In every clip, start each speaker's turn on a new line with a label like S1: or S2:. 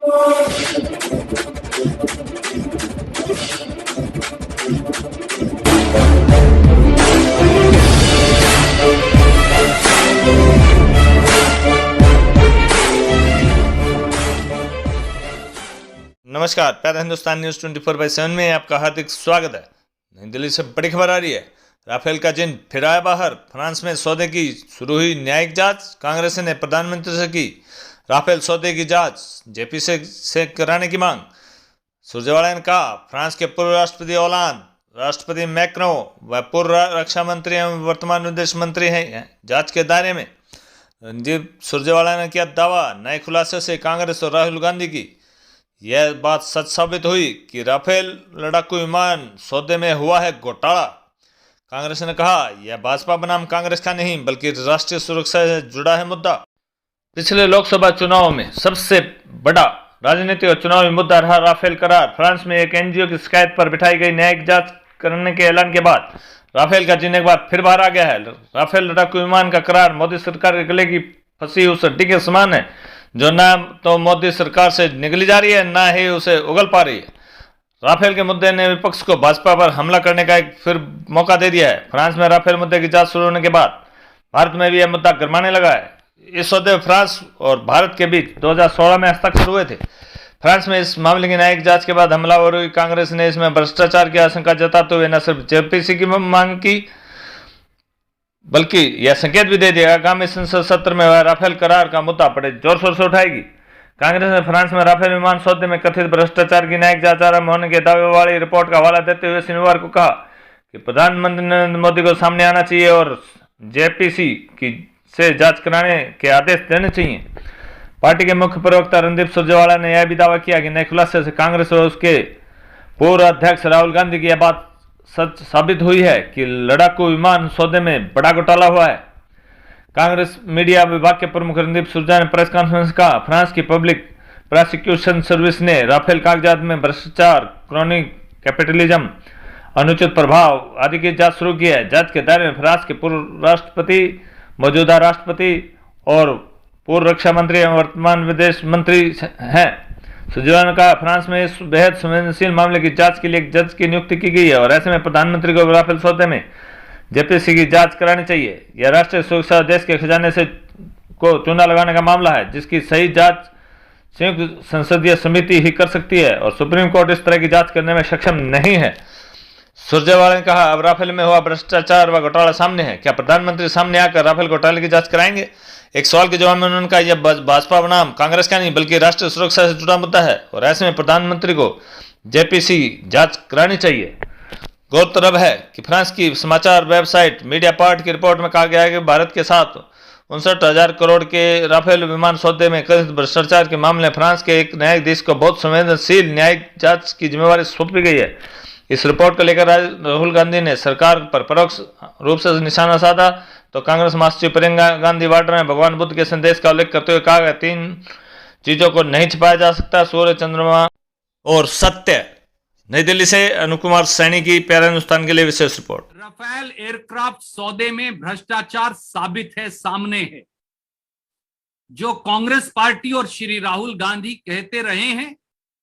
S1: नमस्कार, प्यारा हिंदुस्तान न्यूज 24/7 में आपका हार्दिक स्वागत है। नई दिल्ली से बड़ी खबर आ रही है। राफेल का जिन फिर आया बाहर। फ्रांस में सौदे की शुरू हुई न्यायिक जांच। कांग्रेस ने प्रधानमंत्री से की राफेल सौदे की जांच, जेपी से कराने की मांग। सुरजेवाला ने कहा, फ्रांस के पूर्व राष्ट्रपति ओलांद, राष्ट्रपति मैक्रों व पूर्व रक्षा मंत्री एवं वर्तमान विदेश मंत्री हैं जांच के दायरे में। रणदीप सुरजेवाला ने किया दावा, नए खुलासे से कांग्रेस और राहुल गांधी की यह बात सच साबित हुई कि राफेल लड़ाकू विमान सौदे में हुआ है घोटाला। कांग्रेस ने कहा, यह भाजपा बनाम कांग्रेस का नहीं बल्कि राष्ट्रीय सुरक्षा से जुड़ा है मुद्दा। पिछले लोकसभा चुनाव में सबसे बड़ा राजनीतिक और चुनावी मुद्दा रहा राफेल करार। फ्रांस में एक एनजीओ की शिकायत पर बिठाई गई न्यायिक जांच करने के ऐलान के बाद राफेल का जिन एक बार फिर बाहर आ गया है। राफेल लड़ाकू विमान का करार मोदी सरकार के गले की फंसी उस हड्डी के समान है जो ना तो मोदी सरकार से निगली जा रही है, ना ही उसे उगल पा रही है। राफेल के मुद्दे ने विपक्ष को भाजपा पर हमला करने का एक फिर मौका दे दिया है। फ्रांस में राफेल मुद्दे की जांच शुरू होने के बाद भारत में भी यह मुद्दा गरमाने लगा है। इस सौदे में फ्रांस और भारत के बीच 2016 में हस्ताक्षर हुए थे। फ्रांस में इस मामले की न्यायिक जांच के बाद हमलावर हुई कांग्रेस ने इसमें भ्रष्टाचार की आशंका जताते हुए न सिर्फ जेपीसी की मांग की बल्कि यह संकेत भी दे दिया आगामी संसद सत्र में वह राफेल करार का मुद्दा बड़े जोर शोर से उठाएगी। कांग्रेस ने फ्रांस में राफेल विमान सौदे में कथित भ्रष्टाचार की न्यायिक जांच आरंभ होने के दावे वाली रिपोर्ट का हवाला देते हुए शनिवार को कहा कि प्रधानमंत्री नरेंद्र मोदी को सामने आना चाहिए और जेपीसी की से जांच कराने के आदेश देने चाहिए। पार्टी के मुख्य प्रवक्ता रणदीप सुरजेवाला ने यह भी दावा किया कि नए खुलासे से कांग्रेस और उसके पूर्व अध्यक्ष राहुल गांधी की यह बात सच साबित हुई है कि लड़ाकू विमान सौदे में बड़ा घोटाला हुआ है। कांग्रेस मीडिया विभाग के प्रमुख रणदीप सुरजेवाला ने प्रेस कॉन्फ्रेंस में कहा, फ्रांस की पब्लिक प्रोसिक्यूशन सर्विस ने राफेल कागजात में भ्रष्टाचार, क्रोनी कैपिटलिज्म, अनुचित प्रभाव आदि की जांच शुरू की है। जांच के दायरे में फ्रांस के पूर्व राष्ट्रपति, मौजूदा राष्ट्रपति और पूर्व रक्षा मंत्री एवं वर्तमान विदेश मंत्री हैं। सुरजेवाला ने कहा, फ्रांस में इस बेहद संवेदनशील मामले की जांच के लिए एक जज की नियुक्ति की गई है और ऐसे में प्रधानमंत्री को राफेल सौदे में जेपीसी की जांच करानी चाहिए। यह राष्ट्रीय सुरक्षा देश के खजाने से को चूना लगाने का मामला है जिसकी सही जांच संयुक्त संसदीय समिति ही कर सकती है और सुप्रीम कोर्ट इस तरह की जांच करने में सक्षम नहीं है। सुरजेवाला ने कहा, अब राफेल में हुआ भ्रष्टाचार व घोटाला सामने है, क्या प्रधानमंत्री सामने आकर राफेल घोटाले की जांच कराएंगे? एक सवाल के जवाब में उन्होंने कहा, यह भाजपा बनाम कांग्रेस का नहीं बल्कि राष्ट्रीय सुरक्षा से जुड़ा मुद्दा है और ऐसे में प्रधानमंत्री को जेपीसी जांच करानी चाहिए। गौरतलब है कि फ्रांस की समाचार वेबसाइट मीडियापार्ट की रिपोर्ट में कहा गया है कि भारत के साथ 59,000 करोड़ के राफेल विमान सौदे में कथित भ्रष्टाचार के मामले में फ्रांस के एक न्यायाधीश को बहुत संवेदनशील न्यायिक जांच की जिम्मेवारी सौंपी गई है। इस रिपोर्ट को लेकर राहुल गांधी ने सरकार पर परोक्ष रूप से निशाना साधा तो कांग्रेस महासचिव प्रियंका गांधी वाड्रा ने भगवान बुद्ध के संदेश का उल्लेख करते हुए कहा कि 3 चीजों को नहीं छिपाया जा सकता, सूर्य, चंद्रमा और सत्य। नई दिल्ली से अनुकुमार सैनी की प्यारा हिंदुस्तान के लिए विशेष रिपोर्ट।
S2: राफेल एयरक्राफ्ट सौदे में भ्रष्टाचार साबित है, सामने है। जो कांग्रेस पार्टी और श्री राहुल गांधी कहते रहे हैं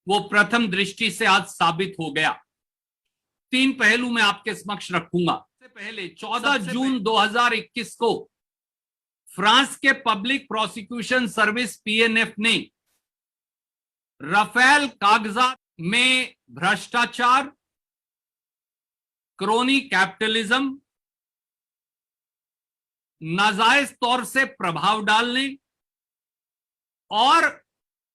S2: वो प्रथम दृष्टि से आज साबित हो गया। 3 पहलू मैं आपके समक्ष रखूंगा। सबसे पहले 14 जून 2021 को फ्रांस के पब्लिक प्रोसिक्यूशन सर्विस पीएनएफ ने राफेल कागजात में भ्रष्टाचार, क्रोनी कैपिटलिज्म, नाजायज तौर से प्रभाव डालने और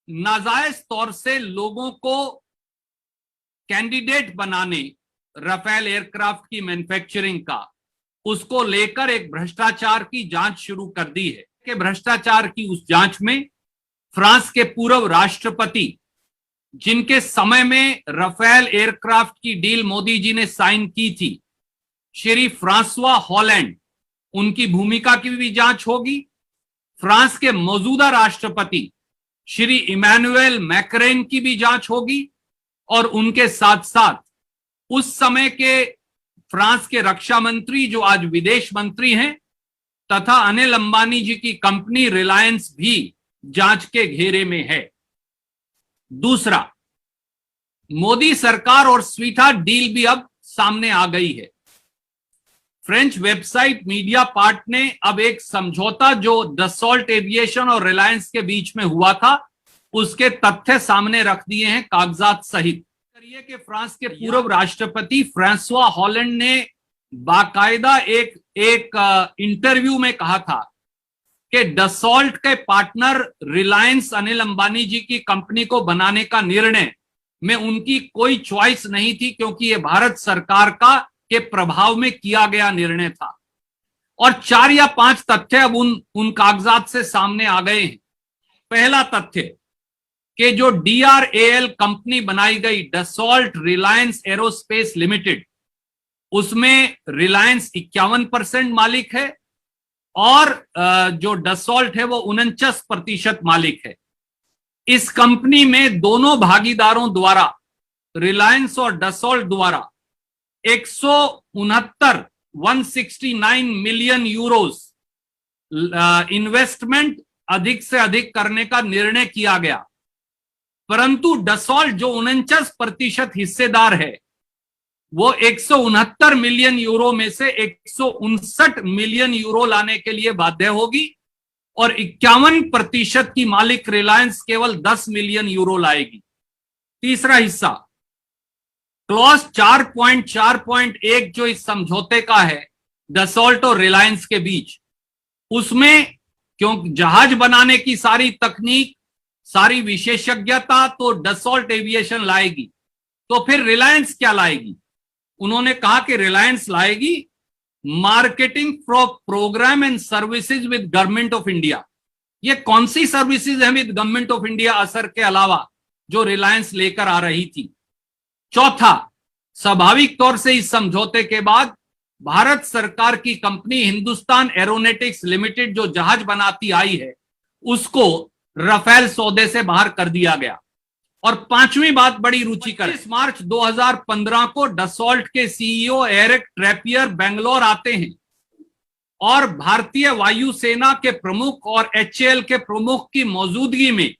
S2: नाजायज तौर से लोगों को कैंडिडेट बनाने राफेल एयरक्राफ्ट की मैन्युफैक्चरिंग का, उसको लेकर एक भ्रष्टाचार की जांच शुरू कर दी है। कि भ्रष्टाचार की उस जांच में फ्रांस के पूर्व राष्ट्रपति, जिनके समय में राफेल एयरक्राफ्ट की डील मोदी जी ने साइन की थी, श्री फ्रांसवा हॉलैंड, उनकी भूमिका की भी जांच होगी। फ्रांस के मौजूदा राष्ट्रपति श्री इमैनुएल मैक्रोन की भी जांच होगी और उनके साथ साथ उस समय के फ्रांस के रक्षा मंत्री जो आज विदेश मंत्री हैं तथा अनिल अंबानी जी की कंपनी रिलायंस भी जांच के घेरे में है। दूसरा, मोदी सरकार और स्वीटा डील भी अब सामने आ गई है। फ्रेंच वेबसाइट मीडिया पार्ट ने अब एक समझौता जो डसॉल्ट एविएशन और रिलायंस के बीच में हुआ था उसके तथ्य सामने रख दिए हैं कागजात सहित। करिए कि फ्रांस के पूर्व राष्ट्रपति फ्रांसवा हॉलैंड ने बाकायदा एक इंटरव्यू में कहा था कि डसॉल्ट के पार्टनर रिलायंस अनिल अंबानी जी की कंपनी को बनाने का निर्णय में उनकी कोई चॉइस नहीं थी, क्योंकि यह भारत सरकार के प्रभाव में किया गया निर्णय था। और 4 या 5 तथ्य अब उन कागजात से सामने आ गए हैं। पहला तथ्य कि जो DRAL कंपनी बनाई गई, डसॉल्ट रिलायंस एरोस्पेस लिमिटेड, उसमें रिलायंस 51% मालिक है और जो डसॉल्ट है वो 49% मालिक है। इस कंपनी में दोनों भागीदारों द्वारा, रिलायंस और डसॉल्ट द्वारा 169 मिलियन यूरोस इन्वेस्टमेंट अधिक से अधिक करने का निर्णय किया गया। परंतु डसॉल्ट जो 49% हिस्सेदार है वो 169 मिलियन यूरो में से 159 मिलियन यूरो लाने के लिए बाध्य होगी और 51% की मालिक रिलायंस केवल 10 मिलियन यूरो लाएगी। तीसरा हिस्सा, क्लॉज 4.4.1 जो इस समझौते का है डसॉल्ट और रिलायंस के बीच, उसमें क्योंकि जहाज बनाने की सारी तकनीक, सारी विशेषज्ञता तो डसॉल्ट एविएशन लाएगी, तो फिर रिलायंस क्या लाएगी? उन्होंने कहा कि रिलायंस लाएगी marketing programme and services with government of India. ये कौन सी सर्विसेज है विद गवर्नमेंट ऑफ इंडिया असर के अलावा जो रिलायंस लेकर आ रही थी? चौथा, स्वाभाविक तौर से इस समझौते के बाद भारत सरकार की कंपनी हिंदुस्तान एरोनॉटिक्स लिमिटेड जो जहाज बनाती आई है उसको राफेल सौदे से बाहर कर दिया गया। और पांचवी बात बड़ी रुचिकर, 25 मार्च 2015 को डसॉल्ट के CEO एरिक ट्रैपियर बेंगलोर आते हैं और भारतीय वायुसेना के प्रमुख और HAL के प्रमुख की मौजूदगी में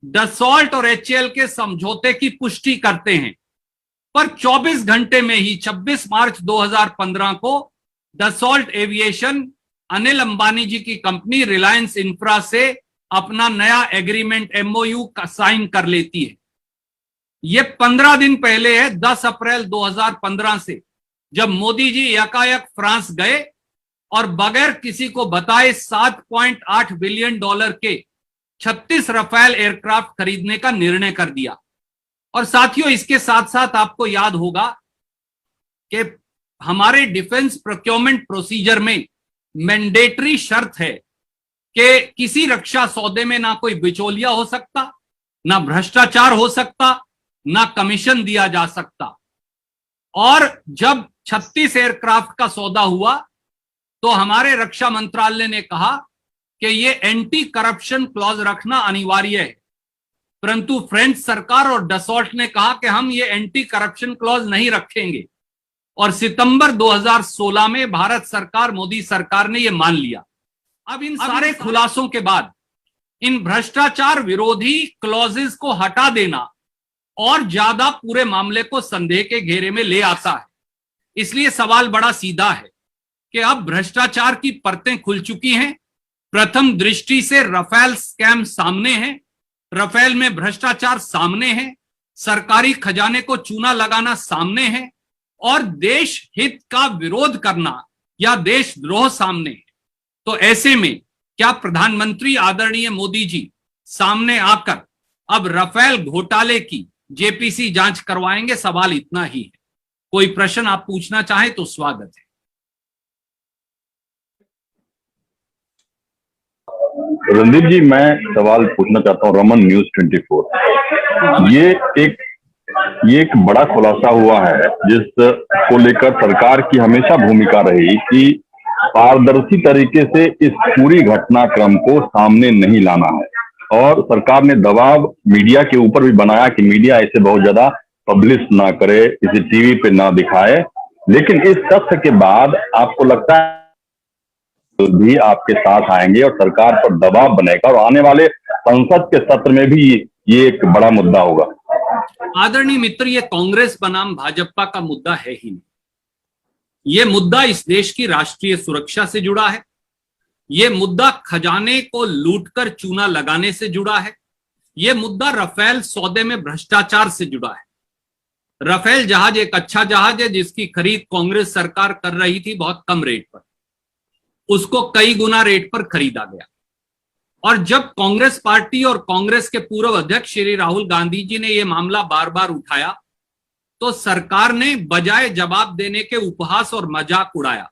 S2: डसॉल्ट और HAL के समझौते की पुष्टि करते हैं। पर 24 घंटे में ही 26 मार्च 2015 को डसॉल्ट एविएशन अनिल अंबानी जी की कंपनी रिलायंस इंफ्रा से अपना नया एग्रीमेंट MOU का साइन कर लेती है। यह 15 दिन पहले है, 10 अप्रैल 2015 से, जब मोदी जी यकायक फ्रांस गए और बगैर किसी को बताए $7.8 बिलियन के 36 राफेल एयरक्राफ्ट खरीदने का निर्णय कर दिया। और साथियों, इसके साथ साथ आपको याद होगा कि हमारे डिफेंस प्रोक्योरमेंट प्रोसीजर में मैंडेटरी शर्त है कि किसी रक्षा सौदे में ना कोई बिचौलिया हो सकता, ना भ्रष्टाचार हो सकता, ना कमीशन दिया जा सकता। और जब 36 एयरक्राफ्ट का सौदा हुआ तो हमारे रक्षा मंत्रालय ने कहा कि यह एंटी करप्शन क्लॉज रखना अनिवार्य है। परंतु फ्रेंच सरकार और डसॉल्ट ने कहा कि हम ये एंटी करप्शन क्लॉज नहीं रखेंगे। और सितंबर 2016 में भारत सरकार, मोदी सरकार ने यह मान लिया। अब इन सारे खुलासों के बाद इन भ्रष्टाचार विरोधी क्लॉजेस को हटा देना और ज्यादा पूरे मामले को संदेह के घेरे में ले आता है। इसलिए सवाल बड़ा सीधा है कि अब भ्रष्टाचार की परतें खुल चुकी हैं। प्रथम दृष्टि से राफेल स्कैम सामने है, राफेल में भ्रष्टाचार सामने है, सरकारी खजाने को चूना लगाना सामने है और देश हित का विरोध करना या देशद्रोह सामने है। तो ऐसे में क्या प्रधानमंत्री आदरणीय मोदी जी सामने आकर अब राफेल घोटाले की JPC जांच करवाएंगे? सवाल इतना ही है। कोई प्रश्न आप पूछना चाहें तो स्वागत है।
S3: रणदीप जी, मैं सवाल पूछना चाहता हूँ रमन न्यूज 24। ये एक बड़ा खुलासा हुआ है जिसको लेकर सरकार की हमेशा भूमिका रही कि पारदर्शी तरीके से इस पूरी घटनाक्रम को सामने नहीं लाना है। और सरकार ने दबाव मीडिया के ऊपर भी बनाया कि मीडिया इसे बहुत ज्यादा पब्लिश ना करे, इसे टीवी पे ना दिखाए। लेकिन इस तथ्य के बाद आपको लगता है भी आपके साथ आएंगे और सरकार पर दबाव बनेगा और आने वाले संसद के सत्र में भी ये एक बड़ा मुद्दा होगा।
S2: आदरणीय मित्र, ये कांग्रेस बनाम भाजपा का मुद्दा है ही नहीं। ये मुद्दा इस देश की राष्ट्रीय सुरक्षा से जुड़ा है। ये मुद्दा खजाने को लूटकर चूना लगाने से जुड़ा है। ये मुद्दा राफेल सौदे में भ्रष्टाचार से जुड़ा है। राफेल जहाज एक अच्छा जहाज है जिसकी खरीद कांग्रेस सरकार कर रही थी बहुत कम रेट पर। उसको कई गुना रेट पर खरीदा गया। और जब कांग्रेस पार्टी और कांग्रेस के पूर्व अध्यक्ष श्री राहुल गांधी जी ने यह मामला बार बार उठाया तो सरकार ने बजाय जवाब देने के उपहास और मजाक उड़ाया।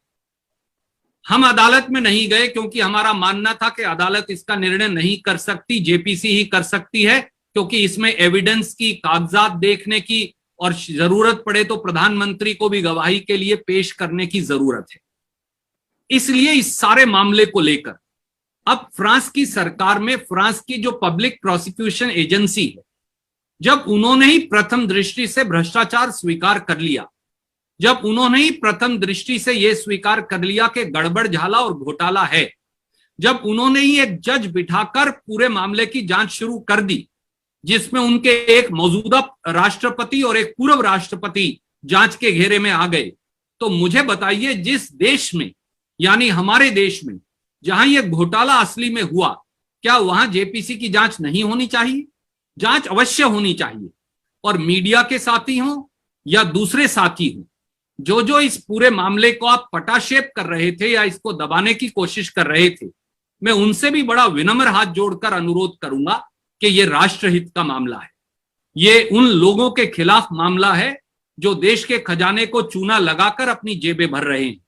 S2: हम अदालत में नहीं गए क्योंकि हमारा मानना था कि अदालत इसका निर्णय नहीं कर सकती, जेपीसी ही कर सकती है, क्योंकि इसमें एविडेंस की, कागजात देखने की और जरूरत पड़े तो प्रधानमंत्री को भी गवाही के लिए पेश करने की जरूरत है। इसलिए इस सारे मामले को लेकर अब फ्रांस की सरकार में फ्रांस की जो पब्लिक प्रोसिक्यूशन एजेंसी है, जब उन्होंने ही प्रथम दृष्टि से भ्रष्टाचार स्वीकार कर लिया, जब उन्होंने ही प्रथम दृष्टि से यह स्वीकार कर लिया कि गड़बड़ झाला और घोटाला है, जब उन्होंने ही एक जज बिठाकर पूरे मामले की जांच शुरू कर दी जिसमें उनके एक मौजूदा राष्ट्रपति और एक पूर्व राष्ट्रपति जांच के घेरे में आ गए, तो मुझे बताइए, जिस देश में यानी हमारे देश में जहां यह घोटाला असली में हुआ, क्या वहां जेपीसी की जांच नहीं होनी चाहिए? जांच अवश्य होनी चाहिए। और मीडिया के साथी हों या दूसरे साथी हों, जो जो इस पूरे मामले को आप पटाक्षेप कर रहे थे या इसको दबाने की कोशिश कर रहे थे, मैं उनसे भी बड़ा विनम्र हाथ जोड़कर अनुरोध करूंगा कि ये राष्ट्रहित का मामला है। ये उन लोगों के खिलाफ मामला है जो देश के खजाने को चूना लगाकर अपनी जेबें भर रहे हैं।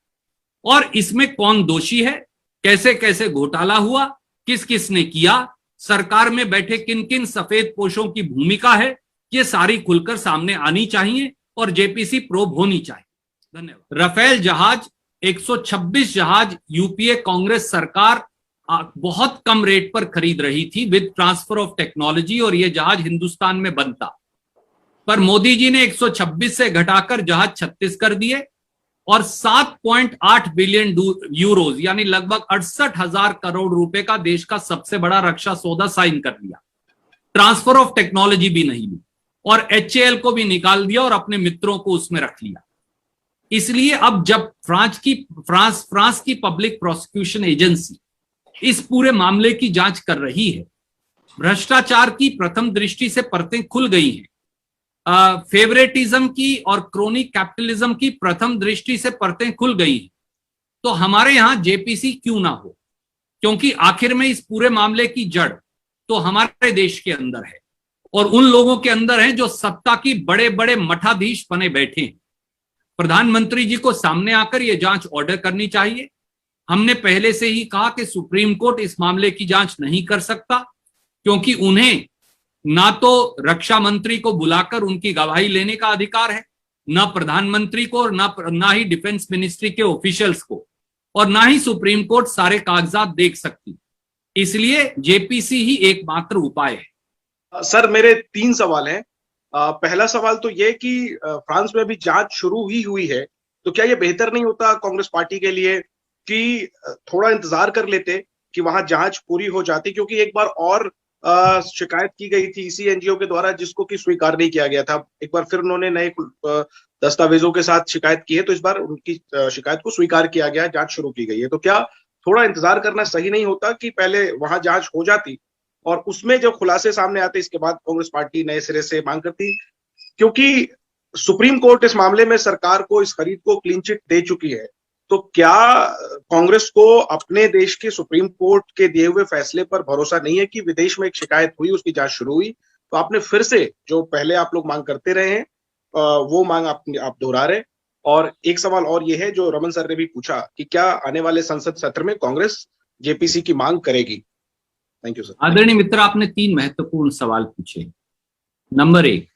S2: और इसमें कौन दोषी है, कैसे कैसे घोटाला हुआ, किस किस ने किया, सरकार में बैठे किन किन सफेद पोशों की भूमिका है, ये सारी खुलकर सामने आनी चाहिए और जेपीसी प्रोब होनी चाहिए। धन्यवाद। राफेल जहाज 126 जहाज यूपीए कांग्रेस सरकार बहुत कम रेट पर खरीद रही थी विद ट्रांसफर ऑफ टेक्नोलॉजी, और यह जहाज हिंदुस्तान में बनता। पर मोदी जी ने 126 से घटाकर जहाज 36 कर दिए और 7.8 बिलियन यूरोज यानी लगभग 68,000 करोड़ रुपए का देश का सबसे बड़ा रक्षा सौदा साइन कर लिया। ट्रांसफर ऑफ टेक्नोलॉजी भी नहीं ली और एचएएल को भी निकाल दिया और अपने मित्रों को उसमें रख लिया। इसलिए अब जब फ्रांस की पब्लिक प्रोसिक्यूशन एजेंसी इस पूरे मामले की जांच कर रही है, भ्रष्टाचार की प्रथम दृष्टि से परतें खुल गई हैं, फेवरेटिज्म की और क्रोनिक कैपिटलिज्म की प्रथम दृष्टि से परतें खुल गई हैं, तो हमारे यहां जेपीसी क्यों ना हो? क्योंकि आखिर में इस पूरे मामले की जड़ तो हमारे देश के अंदर है और उन लोगों के अंदर है जो सत्ता की बड़े बड़े मठाधीश बने बैठे हैं। प्रधानमंत्री जी को सामने आकर यह जांच ऑर्डर करनी चाहिए। हमने पहले से ही कहा कि सुप्रीम कोर्ट इस मामले की जांच नहीं कर सकता, क्योंकि उन्हें ना तो रक्षा मंत्री को बुलाकर उनकी गवाही लेने का अधिकार है, ना प्रधानमंत्री को, ना ही डिफेंस मिनिस्ट्री के ऑफिशियल्स को, और ना ही सुप्रीम कोर्ट सारे कागजात देख सकती। इसलिए जेपीसी ही एकमात्र उपाय है।
S4: सर, मेरे 3 सवाल हैं। पहला सवाल तो ये कि फ्रांस में अभी जांच शुरू ही हुई है, तो क्या ये बेहतर नहीं होता कांग्रेस पार्टी के लिए कि थोड़ा इंतजार कर लेते कि वहां जांच पूरी हो जाती? क्योंकि एक बार और शिकायत की गई थी इसी एनजीओ के द्वारा जिसको कि स्वीकार नहीं किया गया था। एक बार फिर उन्होंने नए दस्तावेजों के साथ शिकायत की है, तो इस बार उनकी शिकायत को स्वीकार किया गया, जांच शुरू की गई है। तो क्या थोड़ा इंतजार करना सही नहीं होता कि पहले वहां जांच हो जाती और उसमें जब खुलासे सामने आते इसके बाद कांग्रेस पार्टी नए सिरे से मांग करती? क्योंकि सुप्रीम कोर्ट इस मामले में सरकार को इस खरीद को क्लीन चिट दे चुकी है, तो क्या कांग्रेस को अपने देश के सुप्रीम कोर्ट के दिए हुए फैसले पर भरोसा नहीं है कि विदेश में एक शिकायत हुई, उसकी जांच शुरू हुई, तो आपने फिर से जो पहले आप लोग मांग करते रहे हैं वो मांग आप दोहरा रहे? और एक सवाल और ये है जो रमन सर ने भी पूछा कि क्या आने वाले संसद सत्र में कांग्रेस जेपीसी की मांग करेगी? Thank you sir.
S2: आदरणीय मित्र, आपने 3 महत्वपूर्ण सवाल पूछे। नंबर 1,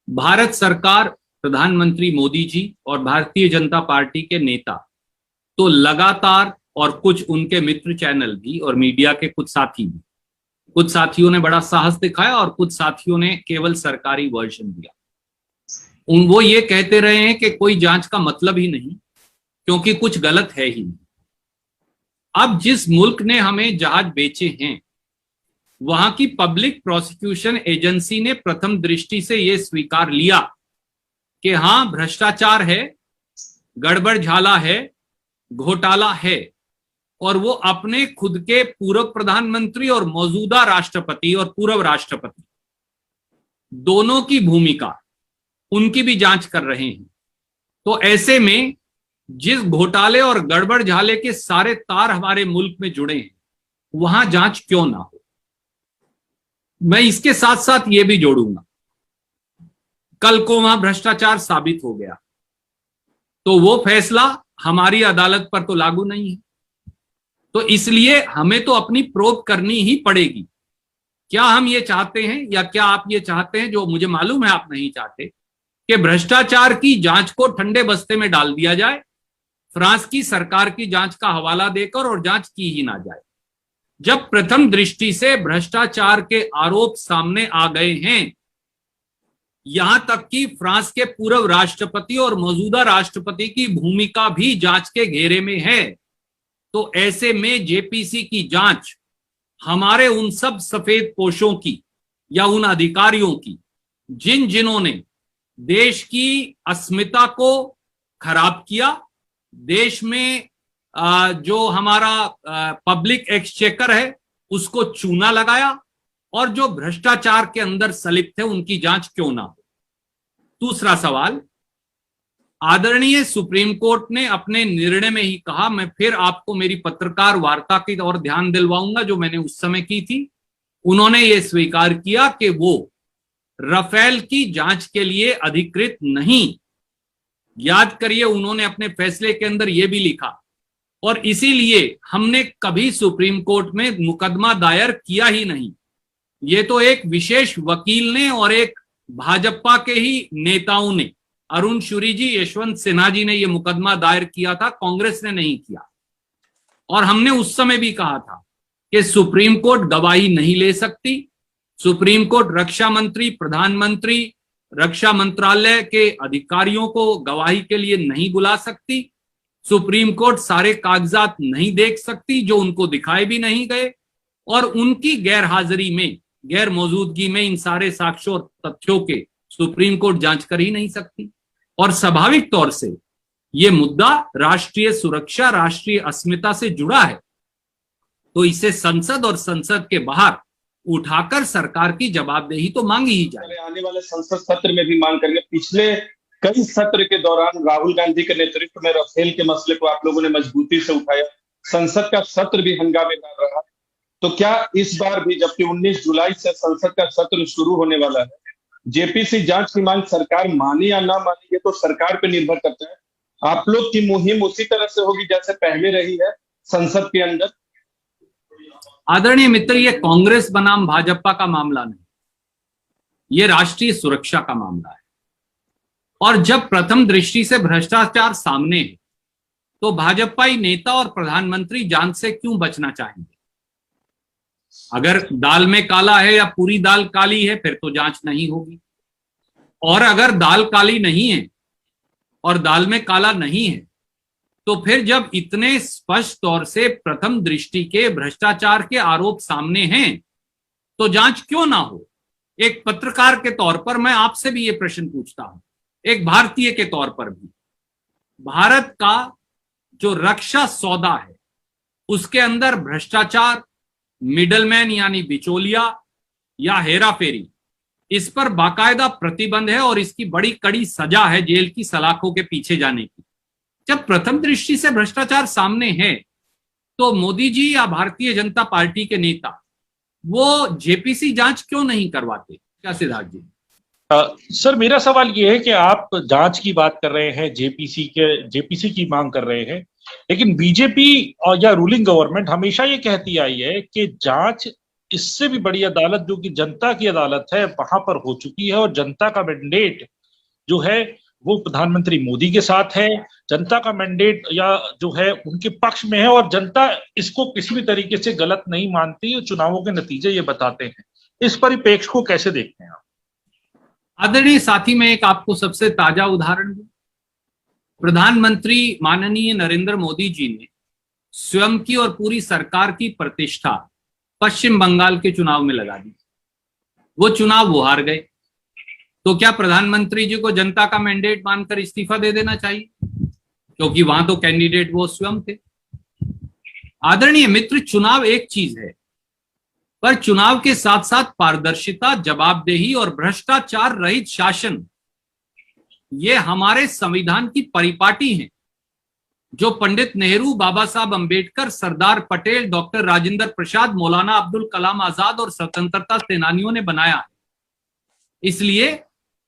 S2: भारत सरकार, प्रधानमंत्री मोदी जी और भारतीय जनता पार्टी के नेता तो लगातार, और कुछ उनके मित्र चैनल भी और मीडिया के कुछ साथी भी, कुछ साथियों ने बड़ा साहस दिखाया और कुछ साथियों ने केवल सरकारी वर्जन दिया। वो ये कहते रहे हैं कि कोई जांच का मतलब ही नहीं क्योंकि कुछ गलत है ही नहीं। अब जिस मुल्क ने हमें जहाज बेचे हैं वहां की पब्लिक प्रोसिक्यूशन एजेंसी ने प्रथम दृष्टि से यह स्वीकार लिया कि हां, भ्रष्टाचार है, गड़बड़ झाला है, घोटाला है, और वो अपने खुद के पूर्व प्रधानमंत्री और मौजूदा राष्ट्रपति और पूर्व राष्ट्रपति दोनों की भूमिका, उनकी भी जांच कर रहे हैं। तो ऐसे में जिस घोटाले और गड़बड़ झाले के सारे तार हमारे मुल्क में जुड़े हैं, वहां जांच क्यों ना हो। मैं इसके साथ साथ ये भी जोड़ूंगा, कल को वहां भ्रष्टाचार साबित हो गया तो वो फैसला हमारी अदालत पर तो लागू नहीं है। तो इसलिए हमें तो अपनी प्रोब करनी ही पड़ेगी। क्या हम ये चाहते हैं, या क्या आप ये चाहते हैं, जो मुझे मालूम है आप नहीं चाहते, कि भ्रष्टाचार की जांच को ठंडे बस्ते में डाल दिया जाए, फ्रांस की सरकार की जांच का हवाला देकर, और जांच की ही ना जाए। जब प्रथम दृष्टि से भ्रष्टाचार के आरोप सामने आ गए हैं, यहां तक कि फ्रांस के पूर्व राष्ट्रपति और मौजूदा राष्ट्रपति की भूमिका भी जांच के घेरे में है, तो ऐसे में जेपीसी की जांच हमारे उन सब सफेद पोशों की या उन अधिकारियों की जिन्होंने देश की अस्मिता को खराब किया, देश में जो हमारा पब्लिक एक्सचेकर है उसको चूना लगाया, और जो भ्रष्टाचार के अंदर संलिप्त है उनकी जांच क्यों ना हो। दूसरा सवाल, आदरणीय सुप्रीम कोर्ट ने अपने निर्णय में ही कहा, मैं फिर आपको मेरी पत्रकार वार्ता की ओर ध्यान दिलवाऊंगा जो मैंने उस समय की थी, उन्होंने ये स्वीकार किया कि वो राफेल की जांच के लिए अधिकृत नहीं। याद करिए, उन्होंने अपने फैसले के अंदर यह भी लिखा, और इसीलिए हमने कभी सुप्रीम कोर्ट में मुकदमा दायर किया ही नहीं। ये तो एक विशेष वकील ने और एक भाजपा के ही नेताओं ने, अरुण शूरी जी, यशवंत सिन्हा जी ने यह मुकदमा दायर किया था, कांग्रेस ने नहीं किया। और हमने उस समय भी कहा था कि सुप्रीम कोर्ट गवाही नहीं ले सकती, सुप्रीम कोर्ट रक्षा मंत्री, प्रधानमंत्री, रक्षा मंत्रालय के अधिकारियों को गवाही के लिए नहीं बुला सकती, सुप्रीम कोर्ट सारे कागजात नहीं देख सकती जो उनको दिखाए भी नहीं गए, और उनकी गैर हाजिरी में, गैर मौजूदगी में इन सारे साक्ष्यों और तथ्यों के सुप्रीम कोर्ट जांच कर ही नहीं सकती। और स्वाभाविक तौर से यह मुद्दा राष्ट्रीय सुरक्षा, राष्ट्रीय अस्मिता से जुड़ा है, तो इसे संसद और संसद के बाहर उठाकर सरकार की जवाबदेही तो मांगी ही जाए।
S5: आने वाले संसद सत्र में भी मांग करेंगे। पिछले कई सत्र के दौरान राहुल गांधी के नेतृत्व में राफेल के मसले को आप लोगों ने मजबूती से उठाया, संसद का सत्र भी हंगामेदार रहा। तो क्या इस बार भी, जबकि 19 जुलाई से संसद का सत्र शुरू होने वाला है, जेपीसी जांच की मांग सरकार माने या ना माने, ये तो सरकार पे निर्भर करता है। आप लोग की मुहिम उसी तरह से होगी जैसे पहले रही है संसद के अंदर?
S2: आदरणीय मित्र, ये कांग्रेस बनाम भाजपा का मामला नहीं, ये राष्ट्रीय सुरक्षा का मामला है। और जब प्रथम दृष्टि से भ्रष्टाचार सामने है, तो भाजपाई नेता और प्रधानमंत्री जांच से क्यों बचना चाहेंगे? अगर दाल में काला है या पूरी दाल काली है, फिर तो जांच नहीं होगी। और अगर दाल काली नहीं है और दाल में काला नहीं है, तो फिर जब इतने स्पष्ट तौर से प्रथम दृष्टि के भ्रष्टाचार के आरोप सामने हैं, तो जांच क्यों ना हो? एक पत्रकार के तौर पर मैं आपसे भी ये प्रश्न पूछता हूं, एक भारतीय के तौर पर भी, भारत का जो रक्षा सौदा है उसके अंदर भ्रष्टाचार, मिडलमैन यानी बिचौलिया या हेराफेरी, इस पर बाकायदा प्रतिबंध है और इसकी बड़ी कड़ी सजा है जेल की सलाखों के पीछे जाने की। जब प्रथम दृष्टि से भ्रष्टाचार सामने है, तो मोदी जी या भारतीय जनता पार्टी के नेता वो जेपीसी जांच क्यों नहीं करवाते? क्या सिद्धार्थ जी?
S6: सर, मेरा सवाल ये है कि आप जांच की बात कर रहे हैं, जेपीसी की मांग कर रहे हैं, लेकिन बीजेपी और या रूलिंग गवर्नमेंट हमेशा ये कहती आई है कि जांच इससे भी बड़ी अदालत जो कि जनता की अदालत है वहां पर हो चुकी है, और जनता का मैंडेट जो है वो प्रधानमंत्री मोदी के साथ है। जनता का मैंडेट या जो है उनके पक्ष में है, और जनता इसको किसी भी तरीके से गलत नहीं मानती। चुनावों के नतीजे ये बताते हैं। इस परिप्रेक्ष्य को कैसे देखते हैं आप?
S2: आदरणीय साथी, मैं एक आपको सबसे ताजा उदाहरण दूं। प्रधानमंत्री माननीय नरेंद्र मोदी जी ने स्वयं की और पूरी सरकार की प्रतिष्ठा पश्चिम बंगाल के चुनाव में लगा दी। वो चुनाव वो हार गए, तो क्या प्रधानमंत्री जी को जनता का मैंडेट मानकर इस्तीफा दे देना चाहिए, क्योंकि वहां तो कैंडिडेट वो स्वयं थे। आदरणीय मित्र, चुनाव एक चीज है, पर चुनाव के साथ साथ पारदर्शिता, जवाबदेही और भ्रष्टाचार रहित शासन, ये हमारे संविधान की परिपाटी हैं, जो पंडित नेहरू, बाबा साहब अंबेडकर, सरदार पटेल, डॉक्टर राजेंद्र प्रसाद, मौलाना अब्दुल कलाम आजाद और स्वतंत्रता सेनानियों ने बनाया है। इसलिए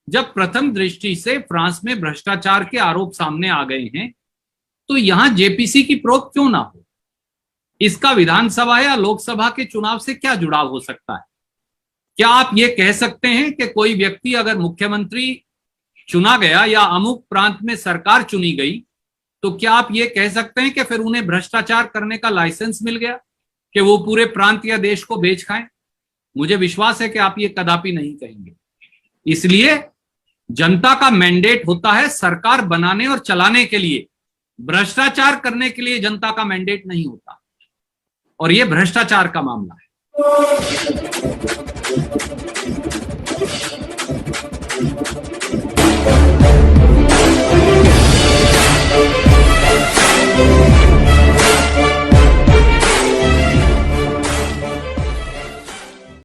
S2: जब प्रथम दृष्टि से फ्रांस में भ्रष्टाचार के आरोप सामने आ गए हैं, तो यहां जेपीसी की प्रोब क्यों ना हो? इसका विधानसभा या लोकसभा के चुनाव से क्या जुड़ाव हो सकता है? क्या आप ये कह सकते हैं कि कोई व्यक्ति अगर मुख्यमंत्री चुना गया या अमुक प्रांत में सरकार चुनी गई, तो क्या आप ये कह सकते हैं कि फिर उन्हें भ्रष्टाचार करने का लाइसेंस मिल गया कि वो पूरे प्रांत या देश को बेच खाएं? मुझे विश्वास है कि आप ये कदापि नहीं कहेंगे। इसलिए जनता का मैंडेट होता है सरकार बनाने और चलाने के लिए, भ्रष्टाचार करने के लिए जनता का मैंडेट नहीं होता, और ये भ्रष्टाचार का मामला है।